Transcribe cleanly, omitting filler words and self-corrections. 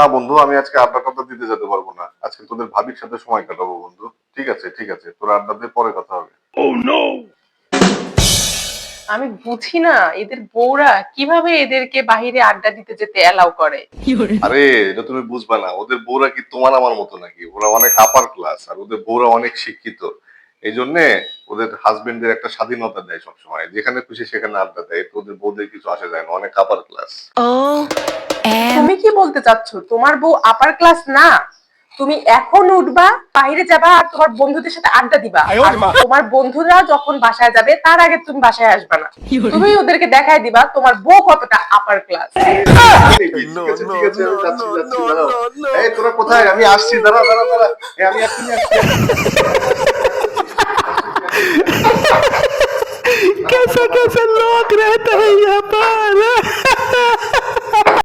না বন্ধু, আমি আজকে আড্ডা টাড্ডা দিতে যেতে পারবো না। আজকে তোদের ভাবির সাথে সময় কাটাবো বন্ধু। ঠিক আছে ঠিক আছে, তোরা আড্ডা দিয়ে পরে কথা হবে। আমি বুঝি না এদের বউরা কিভাবে এদেরকে বাহিরে আড্ডা দিতে যেতে এলাও করে। আরে এটা তুমি বুঝবা না, ওদের বউরা কি তোমার আমার মতো নাকি? ওরা অনেক আপার ক্লাস, আর ওদের বউরা অনেক শিক্ষিত। এই জন্যে ওদের হাজবেন্ডদের একটা স্বাধীনতা দেয়, সবসময় যেখানে খুশি সেখানে আড্ডা দেয়। তো ওদের বউদের কিছু আসে যায় না, অনেক আপার ক্লাস। তুমি কি বলতে চাচ্ছ তোমার বউ আপার ক্লাস না? তুমি এখন উঠবা, বাইরে যাবা, আর তোমার বন্ধুদের সাথে আড্ডা দিবা, আর তোমার বন্ধুরা যখন বাসায় যাবে তার আগে তুমি বাসায় আসবে না। তুমি ওদেরকে দেখায় দিবা তোমার বউ কতটা আপার ক্লাস। ঠিক আছে ঠিক আছে, আমি যাচ্ছি যাচ্ছি, দাঁড়াও। এই তোরা কোথায়? আমি আসছি, দাঁড়া দাঁড়া দাঁড়া। আমি এক্ষুনি আসছি। कैसे कैसे लोग रहते हैं यहाँ पर